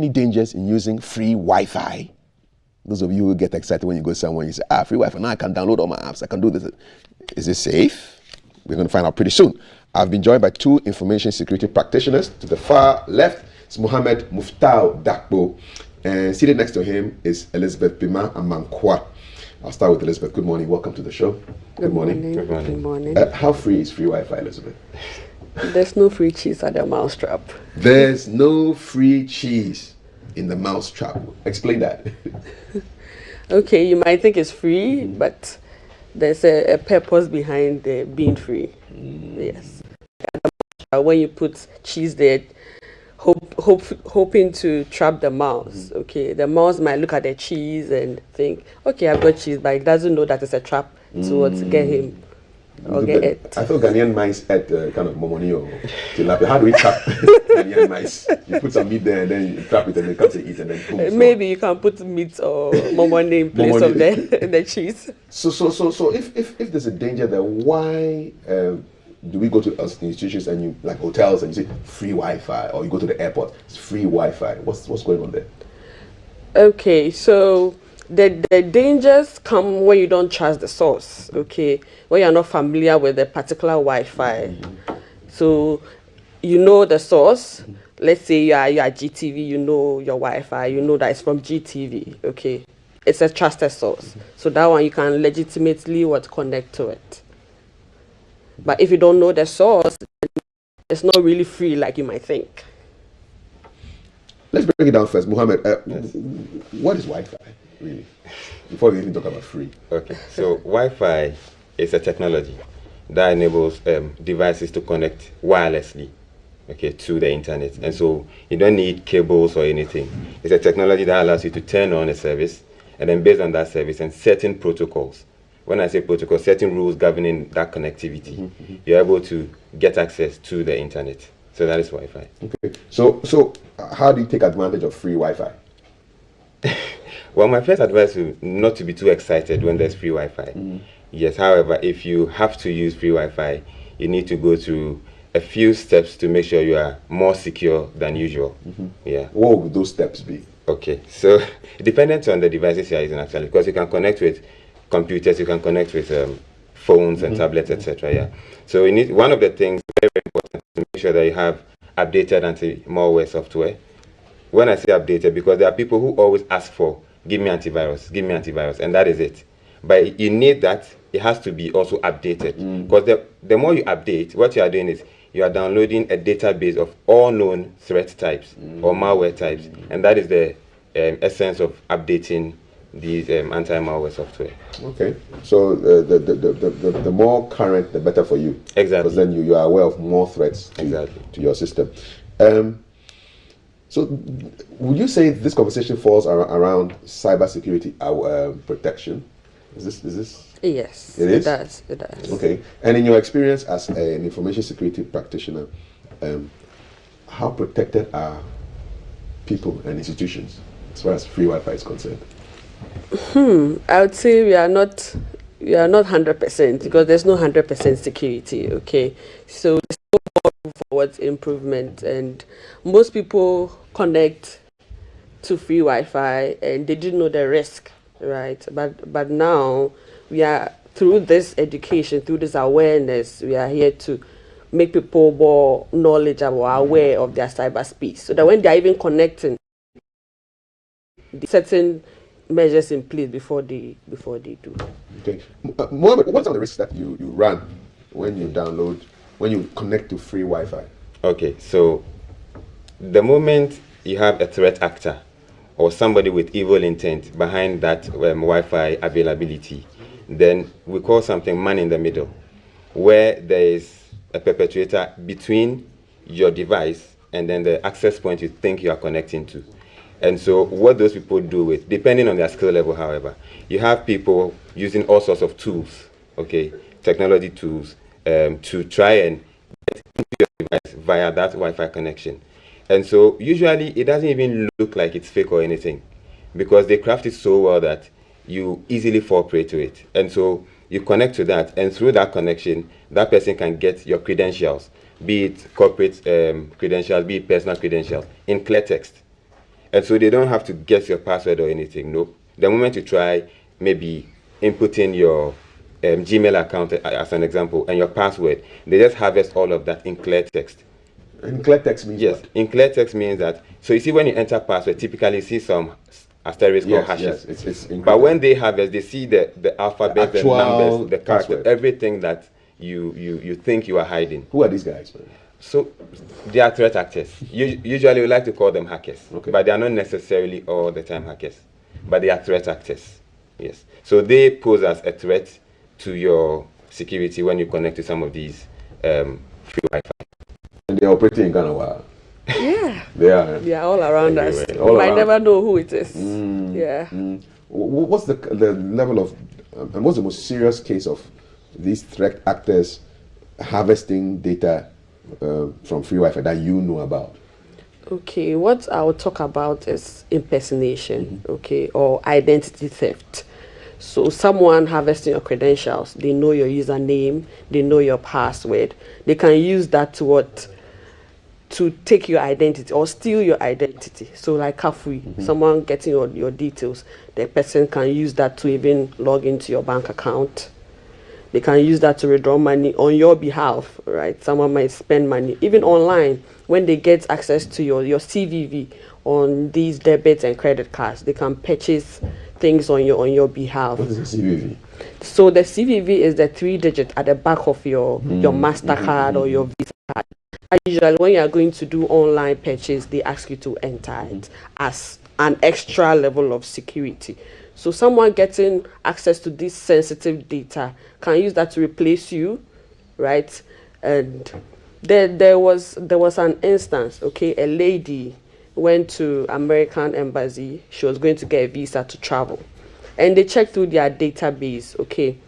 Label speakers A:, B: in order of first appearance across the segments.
A: any dangers in using free Wi-Fi? Those of you who get excited when you go somewhere, you say, free Wi-Fi, now I can download all my apps, I can do this. Is it safe? We're going to find out pretty soon. I've been joined by two information security practitioners. To the far left is Muhammed Muftao Dakpo, and seated next to him is Elizabeth Bemah Amankwah. I'll start with Elizabeth. Good morning. Welcome to the show.
B: Good morning. Good morning.
A: How free is free Wi-Fi, Elizabeth?
B: There's no free cheese at the mousetrap.
A: There's no free cheese in the mousetrap. Explain that.
B: Okay, you might think it's free, but there's a purpose behind being free. Yes. When you put cheese there, hoping to trap the mouse. Okay, the mouse might look at the cheese and think, okay, I've got cheese, but it doesn't know that it's a trap to get him or get it.
A: I thought Ghanaian mice ate kind of momoni or tilapia. How do we trap Ghanaian mice? You put some meat there and then you trap it and then come to eat and then boom.
B: Maybe you can put meat or momoni in place of the cheese.
A: So if there's a danger there, why do we go to institutions and you like hotels and you say free Wi-Fi, or you go to the airport, it's free Wi-Fi? What's going on there?
B: Okay, so the dangers come when you don't trust the source. Okay, when you're not familiar with the particular Wi-Fi. So you know the source. Let's say you are GTV, you know your Wi-Fi, you know that it's from GTV. Okay, it's a trusted source. So that one you can legitimately connect to it. But if you don't know the source, it's not really free like you might think.
A: Let's break it down first. Muhammad, what is Wi-Fi, really? Before we even talk about free.
C: Okay, so Wi-Fi is a technology that enables devices to connect wirelessly, okay, to the internet. And so you don't need cables or anything. It's a technology that allows you to turn on a service, and then based on that service and certain protocols. When I say protocol, certain rules governing that connectivity, you're able to get access to the internet. So that is Wi-Fi.
A: Okay. So how do you take advantage of free Wi-Fi?
C: Well, my first advice is not to be too excited when there's free Wi-Fi. Yes, however, if you have to use free Wi-Fi, you need to go through a few steps to make sure you are more secure than usual. Yeah.
A: What would those steps be?
C: Okay, so dependent on the devices you're using actually, because you can connect with computers, you can connect with phones and tablets, etc. Yeah. So you need, one of the things very, very important to make sure that you have updated anti-malware software. When I say updated, because there are people who always ask for, give me antivirus, and that is it. But you need that, it has to be also updated. Because the more you update, what you are doing is you are downloading a database of all known threat types or malware types, and that is the essence of updating these anti-malware software. Okay,
A: so the more current, the better for you.
C: Exactly.
A: Because then you are aware of more threats to your system. So would you say this conversation falls around cybersecurity protection? Is this?
B: Yes,
A: it is?
B: It does.
A: Okay, and in your experience as an information security practitioner, how protected are people and institutions as far as free Wi-Fi is concerned?
B: I would say we are not 100% because there's no 100% security. Okay, so there's no more forward improvement, and most people connect to free Wi-Fi and they didn't know the risk, right? But now we are, through this education, through this awareness, we are here to make people more knowledgeable, aware of their cyberspace, so that when they are even connecting, certain measures in place before they do.
A: Okay. Mohammed, what are the risks that you run when you connect to free Wi-Fi?
C: Okay, so the moment you have a threat actor or somebody with evil intent behind that Wi-Fi availability, then we call something man in the middle, where there is a perpetrator between your device and then the access point you think you are connecting to. And so what those people do with, depending on their skill level, however, you have people using all sorts of tools, okay, technology tools, to try and get into your device via that Wi-Fi connection. And so usually it doesn't even look like it's fake or anything, because they craft it so well that you easily fall prey to it. And so you connect to that, and through that connection, that person can get your credentials, be it corporate credentials, be it personal credentials, in clear text. And so they don't have to guess your password or anything. Nope. The moment you try, maybe inputting your Gmail account as an example and your password, they just harvest all of that in clear text.
A: And clear text means
C: yes,
A: what?
C: In clear text means that, so you see when you enter password, typically you see some asterisk or hashes.
A: Yes, it's
C: but when they harvest, they see the alphabet, the numbers, the character,
A: password.
C: everything that you think you are hiding.
A: Who are these guys, man?
C: So they are threat actors. Usually we like to call them hackers,
A: okay.
C: But they are not necessarily all the time hackers. But they are threat actors. Yes. So they pose as a threat to your security when you connect to some of these free Wi-Fi.
A: And they're operating in Ghana. Wow.
B: Yeah.
A: They are.
B: They are all around us.
A: All
B: You might
A: around.
B: never know who it is. Yeah.
A: What's the level of, and what's the most serious case of these threat actors harvesting data from free Wi-Fi that you know about?
B: Okay, what I will talk about is impersonation, okay, or identity theft. So someone harvesting your credentials, they know your username, they know your password. They can use that to take your identity or steal your identity. So like Kafui, someone getting your details, the person can use that to even log into your bank account. They can use that to withdraw money on your behalf, right? Someone might spend money, even online, when they get access to your CVV on these debit and credit cards, they can purchase things on your behalf.
A: What is the CVV?
B: So the CVV is the 3-digit at the back of your MasterCard or your Visa card. And usually when you are going to do online purchase, they ask you to enter it as an extra level of security. So someone getting access to this sensitive data can use that to replace you, right? And there was an instance, okay, a lady went to American embassy. She was going to get a visa to travel. And they checked through their database, okay.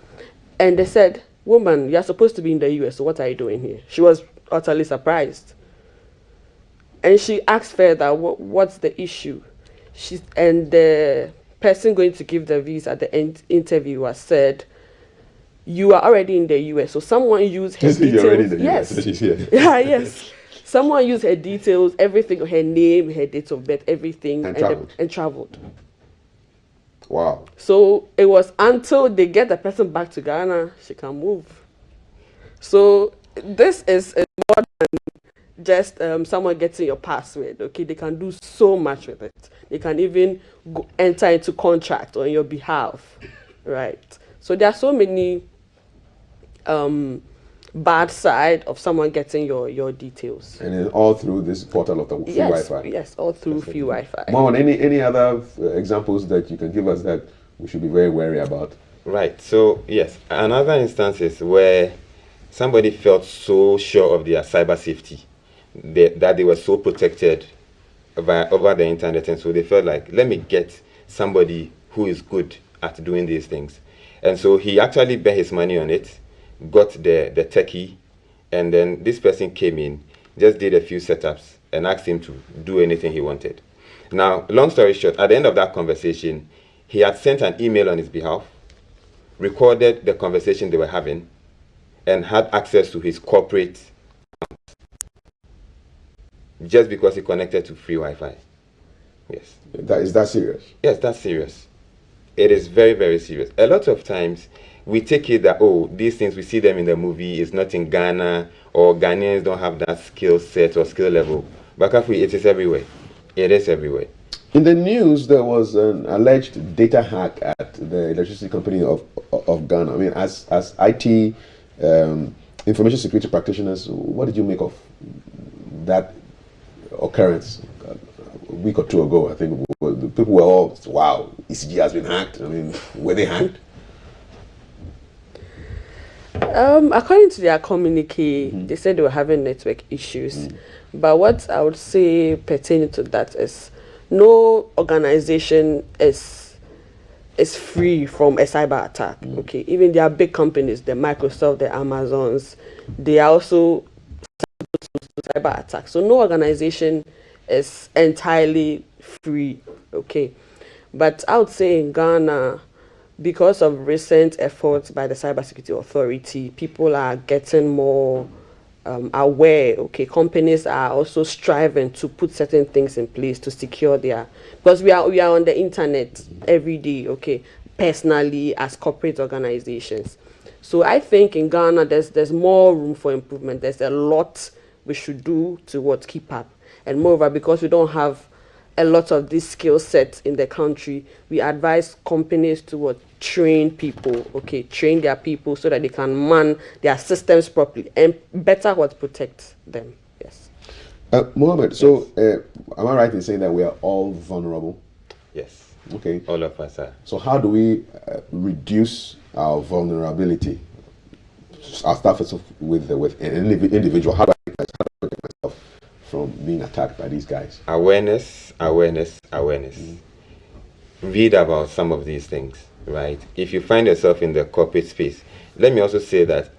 B: And they said, woman, you're supposed to be in the US, so what are you doing here? She was utterly surprised. And she asked further, what's the issue? And the person going to give the visa, the interviewer said, you are already in the US. So someone used her details.
A: You're already in the
B: yes.
A: US.
B: Yeah, yes. Someone used her details, everything, her name, her date of birth, everything, and traveled.
A: Wow.
B: So it was until they get the person back to Ghana, she can move. So this is more than just someone getting your password. Okay, they can do so much with it. They can even enter into contract on your behalf, right? So there are so many bad side of someone getting your details.
A: And it's all through this portal of the free Wi-Fi.
B: Yes, all through free Wi-Fi.
A: Muhammed, any other examples that you can give us that we should be very wary about?
C: Right. So yes, another instance is where somebody felt so sure of their cyber safety that they were so protected over the internet, and so they felt like, let me get somebody who is good at doing these things. And so he actually bet his money on it, got the techie, and then this person came in, just did a few setups and asked him to do anything he wanted. Now, long story short, at the end of that conversation, he had sent an email on his behalf, recorded the conversation they were having, and had access to his corporate account just because he connected to free Wi-Fi. Yes.
A: Is that serious?
C: Yes, that's serious. It is very, very serious. A lot of times, we take it that, oh, these things, we see them in the movie, it's not in Ghana, or Ghanaians don't have that skill set or skill level. But Kafui, it is everywhere. It is everywhere.
A: In the news, there was an alleged data hack at the electricity company of Ghana. I mean, as IT information security practitioners, what did you make of that occurrence a week or two ago? I think the people were all, wow, ECG has been hacked. I mean, were they hacked?
B: According to their communique, they said they were having network issues. But what I would say pertaining to that is no organization is free from a cyber attack. Okay, even there are big companies, the Microsoft, the Amazons, they are also cyber attacks. So no organization is entirely free. Okay, but I would say in Ghana, because of recent efforts by the Cybersecurity Authority, people are getting more aware. Okay, companies are also striving to put certain things in place to secure their, because we are on the internet every day. Okay, personally as corporate organizations. So I think in Ghana there's more room for improvement. There's a lot we should do to what keep up, and moreover, because we don't have a lot of these skill sets in the country, we advise companies to what, train people. Okay, train their people so that they can man their systems properly and better what, protect them. Yes.
A: Muhammad, so am I right in saying that we are all vulnerable?
C: Yes.
A: Okay.
C: All of us are.
A: So how do we reduce our vulnerability? I'll start first with an individual. How do I protect myself from being attacked by these guys?
C: Awareness. Read about some of these things, right? If you find yourself in the corporate space, let me also say that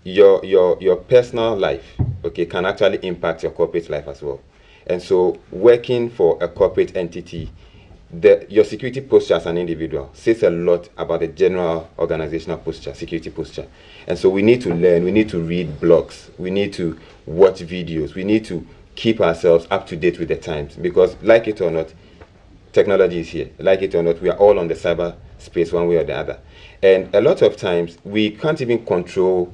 C: your personal life, okay, can actually impact your corporate life as well. And so working for a corporate entity, your security posture as an individual says a lot about the general organizational posture, security posture. And so we need to learn, we need to read blogs, we need to watch videos, we need to keep ourselves up to date with the times, because like it or not, technology is here. Like it or not, we are all on the cyber space one way or the other. And a lot of times we can't even control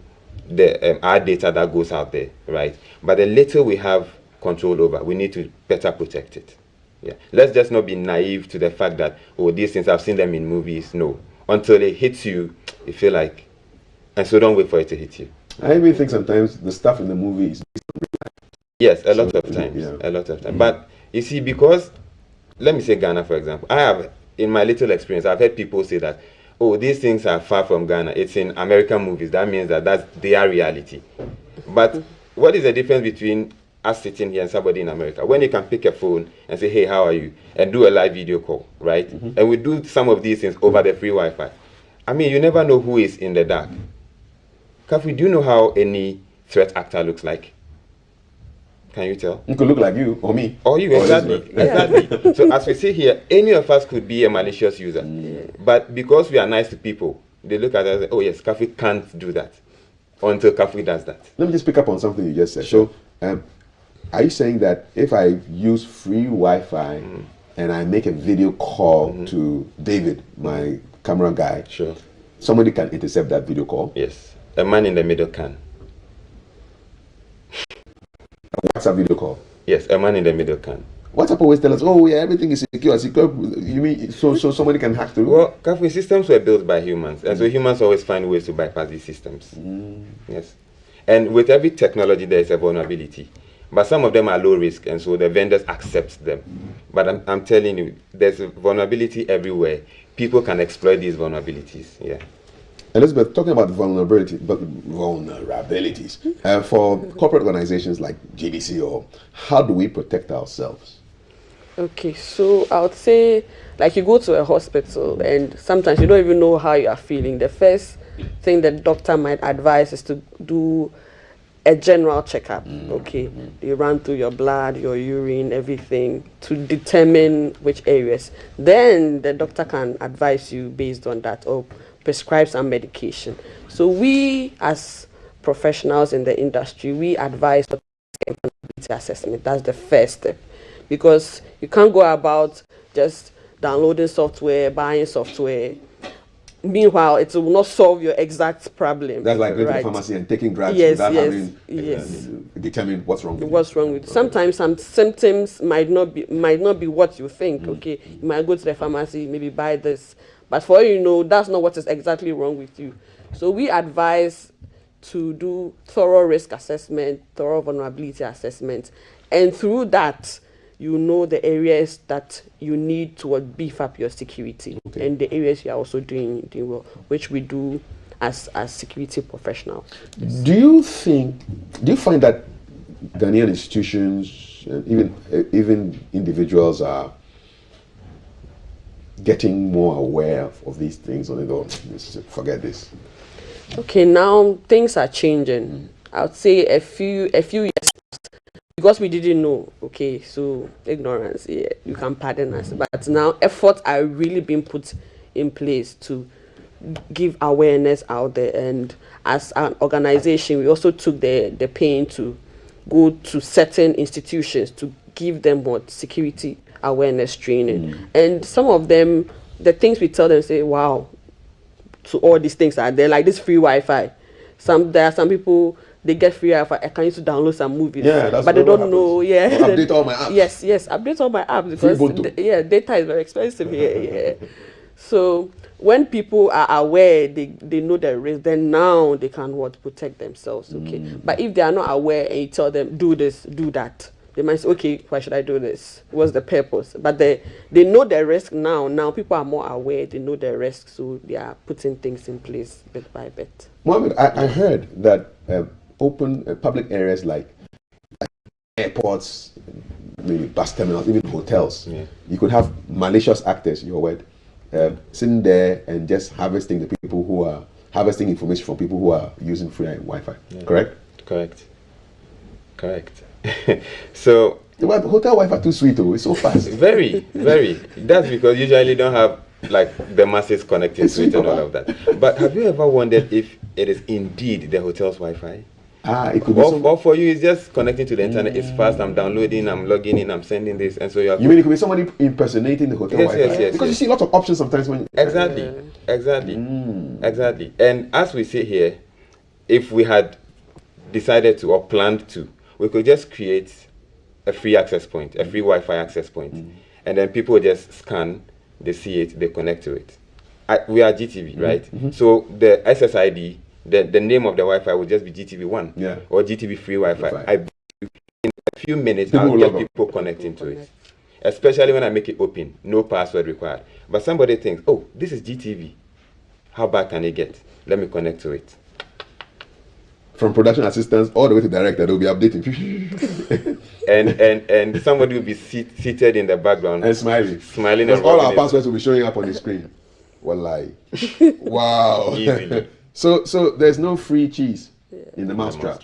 C: our data that goes out there, right? But the little we have control over, we need to better protect it. Yeah. Let's just not be naive to the fact that, oh, these things, I've seen them in movies. No. Until it hits you, you feel like, and so don't wait for it to hit you.
A: I even think sometimes the stuff in the movie is based on real life.
C: Yes, a lot of times. Yeah. A lot of times. But you see, because, let me say Ghana, for example. I have, in my little experience, I've heard people say that, oh, these things are far from Ghana. It's in American movies. That means that that's their reality. But what is the difference between us sitting here and somebody in America, when you can pick a phone and say, hey, how are you? And do a live video call, right? And we do some of these things over the free Wi-Fi. I mean, you never know who is in the dark. Kafui, do you know how any threat actor looks like? Can you tell?
A: It could look like you or me.
C: Or you, exactly. Exactly. So as we see here, any of us could be a malicious user. But because we are nice to people, they look at us and say, oh yes, Kafui can't do that until Kafui does that.
A: Let me just pick up on something you just said. Sure. So, are you saying that if I use free Wi-Fi and I make a video call to David, my camera guy,
C: sure,
A: somebody can intercept that video call?
C: Yes. A man in the middle can.
A: A WhatsApp video call?
C: Yes, a man in the middle can.
A: WhatsApp always tell us, oh yeah, everything is secure. You mean so somebody can hack through?
C: Well, Kafui, systems were built by humans, and so humans always find ways to bypass these systems. Yes. And with every technology, there is a vulnerability. But some of them are low risk, and so the vendors accept them. But I'm telling you, there's a vulnerability everywhere. People can exploit these vulnerabilities. Yeah.
A: Elizabeth, talking about vulnerabilities for corporate organizations like GDC, or how do we protect ourselves?
B: Okay, so I would say, like, you go to a hospital and sometimes you don't even know how you are feeling. The first thing the doctor might advise is to do a general checkup. Okay, they run through your blood, your urine, everything to determine which areas. Then the doctor can advise you based on that or prescribe some medication. So we as professionals in the industry, we advise vulnerability assessment. That's the first step, because you can't go about just downloading software, buying software. Meanwhile, it will not solve your exact problem.
A: That's like going to the pharmacy and taking drugs without having determine what's wrong with you.
B: What's wrong with you. Sometimes some symptoms might not be what you think. Okay, you might go to the pharmacy, maybe buy this, but for all you know, that's not what is exactly wrong with you. So we advise to do thorough risk assessment, thorough vulnerability assessment, and through that, you know the areas that you need to beef up your security, and the areas you are also doing well, which we do as security professionals.
A: Do you find that Ghanaian institutions, even individuals, are getting more aware of these things, or they go, forget this?
B: Okay, now things are changing. I would say a few years past, because we didn't know, okay, so ignorance, yeah, you can pardon us. But now efforts are really being put in place to give awareness out there. And as an organization, we also took the pain to go to certain institutions to give them what security awareness training. And some of them, the things we tell them, say, wow, so all these things are there, like this free Wi-Fi. There are some people, they get free Wi-Fi. I can use to download some movies,
A: that's
B: but they don't know. Yeah,
A: I'll update all my apps.
B: Yes, update all my apps because data is very expensive here. Yeah. So when people are aware, they know the risk. Then now they can protect themselves. Okay, but if they are not aware and you tell them do this, do that, they might say, okay, why should I do this? What's the purpose? But they know the risk now. Now people are more aware. They know the risk, so they are putting things in place bit by bit.
A: Muhammed, I heard that open public areas like airports, maybe bus terminals, even hotels, you could have malicious actors, your word, sitting there and just harvesting information from people who are using free Wi-Fi. Correct?
C: Correct. So
A: the hotel Wi-Fi too sweet, though. It's so fast.
C: Very. That's because usually don't have like the masses connected to it and all of that. But have you ever wondered if it is indeed the hotel's Wi-Fi?
A: It could be.
C: Or for you, it's just connecting to the internet. It's fast. I'm downloading. I'm logging in. I'm sending this, and so you have.
A: You mean it could be somebody impersonating the hotel Wi-Fi?
C: Yes.
A: Because you see lots of options sometimes when.
C: Exactly. And as we sit here, if we had decided to or planned to, we could just create a free access point, a free Wi-Fi access point, and then people just scan, they see it, they connect to it. We are GTV, right? So the SSID, the name of the Wi-Fi will just be GTV1 or GTV free Wi-Fi. In a few minutes, I'll get people connecting to it. Especially when I make it open, no password required. But somebody thinks, oh, this is GTV. How bad can it get? Let me connect to it.
A: From production assistants all the way to director, they'll be updating.
C: and somebody will be seated in the background
A: and smiling.
C: And
A: all our passwords will be showing up on the screen. Wallahi. Wow.
C: Easily.
A: So there's no free cheese in the mousetrap.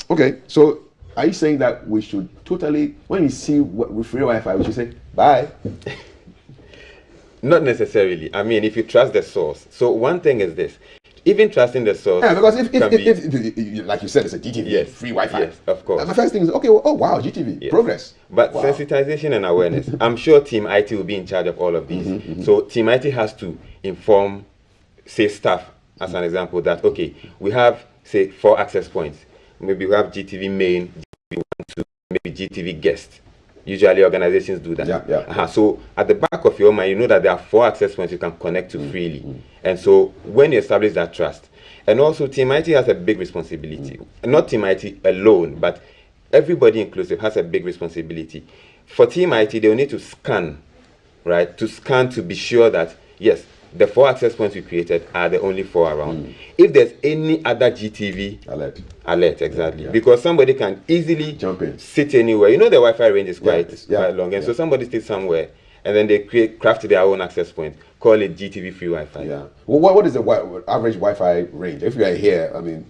A: Okay, so are you saying that we should totally, when we see with free Wi-Fi, we should say bye?
C: Not necessarily. I mean, if you trust the source. So one thing is this. Even trusting the source.
A: Yeah, because if like you said, it's a GTV, free Wi-Fi.
C: Yes, of course.
A: My first thing is, okay, well, oh wow, GTV, progress.
C: But sensitization and awareness. I'm sure Team IT will be in charge of all of these. So Team IT has to inform, say, staff, as an example, that, okay, we have, say, 4 access points. Maybe we have GTV main, GTV 1, 2, maybe GTV guest. Usually organizations do that. So at the back of your mind, you know that there are 4 access points you can connect to freely. And so when you establish that trust, and also Team IT has a big responsibility. Not Team IT alone, but everybody inclusive has a big responsibility. For Team IT, they will need to scan, right? To scan to be sure that, yes, the 4 access points we created are the only 4 around. If there's any other GTV, alert, exactly. Because somebody can easily
A: jump in,
C: sit anywhere. You know the Wi-Fi range is quite long, and so somebody sits somewhere, and then they craft their own access point, call it GTV free Wi-Fi.
A: Yeah. Well, what is the average Wi-Fi range? If you are here, I mean,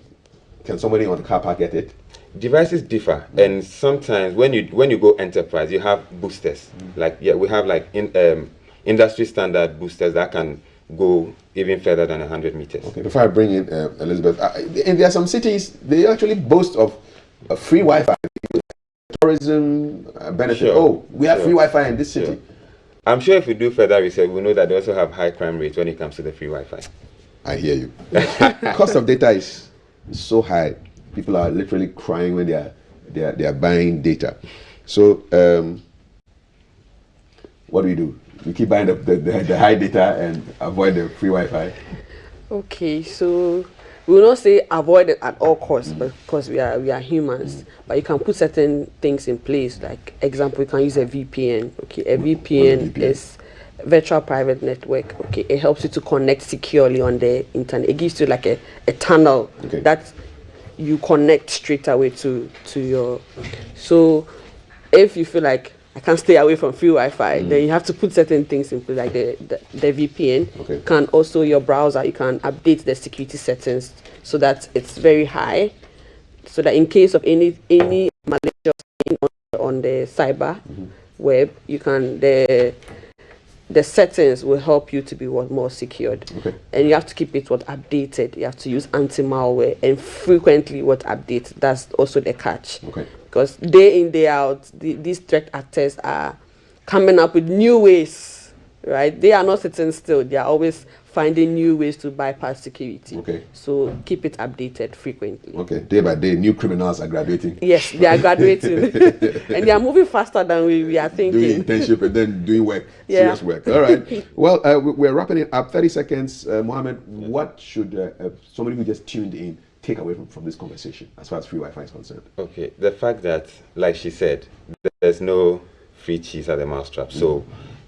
A: can somebody on the car park get it?
C: Devices differ, and sometimes when you go enterprise, you have boosters. We have like industry standard boosters that can go even further than 100 meters.
A: Okay, before I bring in Elizabeth, and there are some cities, they actually boast of a free Wi-Fi, tourism benefit.
C: Sure.
A: Oh, we have free Wi-Fi in this city.
C: I'm sure if we do further research, we know that they also have high crime rates when it comes to the free Wi-Fi.
A: I hear you. Cost of data is so high. People are literally crying when they are buying data. So what do? We keep buying the high data and avoid the free Wi-Fi.
B: Okay, so we will not say avoid it at all costs, because we are humans. But you can put certain things in place. Like example, you can use a VPN. Okay, a VPN is virtual private network. Okay, it helps you to connect securely on the internet. It gives you like a tunnel that you connect straight away to your. So if you feel like I can't stay away from free Wi-Fi, then you have to put certain things in place, like the VPN.
A: Okay.
B: Can also your browser, you can update the security settings so that it's very high, so that in case of any malicious thing on the cyber web, you can the settings will help you to be more secured.
A: Okay.
B: And you have to keep it updated. You have to use anti-malware and frequently update. That's also the catch.
A: Okay.
B: Because day in, day out, these threat actors are coming up with new ways, right? They are not sitting still. They are always finding new ways to bypass security.
A: Okay.
B: So keep it updated frequently.
A: Okay. Day by day, new criminals are graduating.
B: Yes, they are graduating. And they are moving faster than we are thinking.
A: Doing internship and then doing work,
B: Yeah.
A: serious work. All right. Well, we're wrapping it up. 30 seconds. Muhammad, what should somebody who just tuned in take away from this conversation as far as free Wi-Fi is concerned?
C: Okay, the fact that, like she said, there's no free cheese at the mousetrap. So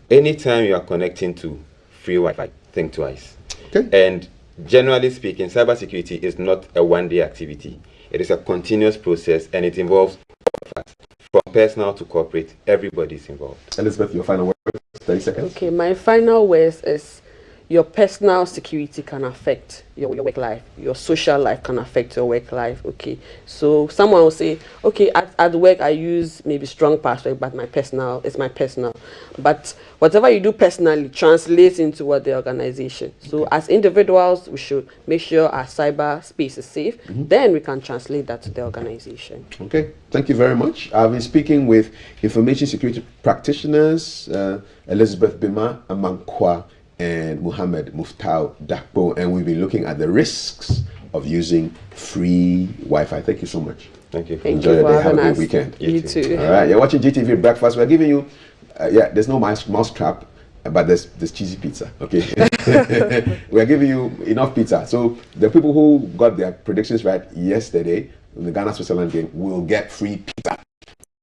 C: anytime you are connecting to free Wi-Fi, think twice.
A: Okay.
C: And generally speaking, cybersecurity is not a one-day activity. It is a continuous process, and it involves all of us, from personal to corporate. Everybody's involved.
A: Elizabeth, your final words, 30 seconds.
B: Okay, my final words is your personal security can affect your work life. Your social life can affect your work life. Okay, so someone will say, okay, at work I use maybe strong password, but it's my personal. But whatever you do personally translates into what the organization. So as individuals, we should make sure our cyber space is safe. Then we can translate that to the organization.
A: Okay, thank you very much. I've been speaking with information security practitioners, Elizabeth Bemah, Amankwah, and Muhammed Muftao Dakpo, and we've been looking at the risks of using free Wi-Fi. Thank you so much.
C: Thank you.
B: Thank
A: Enjoy
B: you
A: your
B: for
A: day. Have a
B: having
A: great
B: us.
A: weekend.
B: You too.
A: All right, you're watching GTV Breakfast. We're giving you, there's no mouse trap, but there's cheesy pizza. Okay, we're giving you enough pizza. So the people who got their predictions right yesterday in the Ghana-Switzerland game will get free pizza.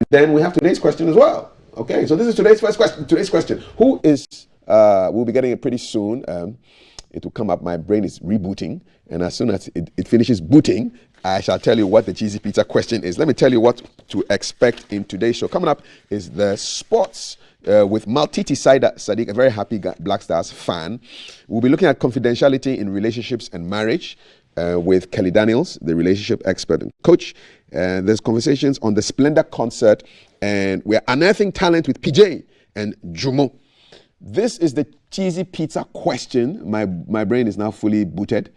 A: Then we have today's question as well. Okay, so this is today's first question. Today's question: who is we'll be getting it pretty soon. It will come up. My brain is rebooting, and as soon as it finishes booting, I shall tell you what the cheesy pizza question is. Let me tell you what to expect in today's show. Coming up is the sports with Maltiti Sadiq, a very happy Black Stars fan. We'll be looking at confidentiality in relationships and marriage with Kelly Daniels, the relationship expert and coach. There's conversations on the Splendor concert, and we're unearthing talent with PJ and Jumo. This is the cheesy pizza question. My brain is now fully booted,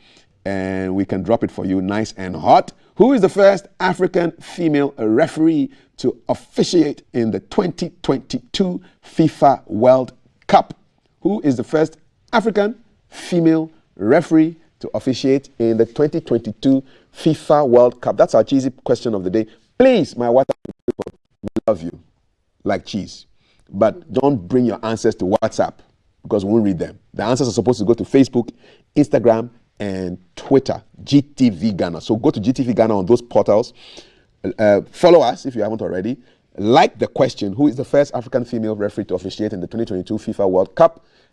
A: and we can drop it for you nice and hot. Who is the first African female referee to officiate in the 2022 FIFA World Cup? Who is the first African female referee to officiate in the 2022 FIFA World Cup? That's our cheesy question of the day. Please, my WhatsApp people, we love you like cheese. But don't bring your answers to WhatsApp because we won't read them. The answers are supposed to go to Facebook, Instagram, and Twitter, GTV Ghana. So go to GTV Ghana on those portals. Follow us if you haven't already. Like the question, who is the first African female referee to officiate in the 2022 FIFA World Cup?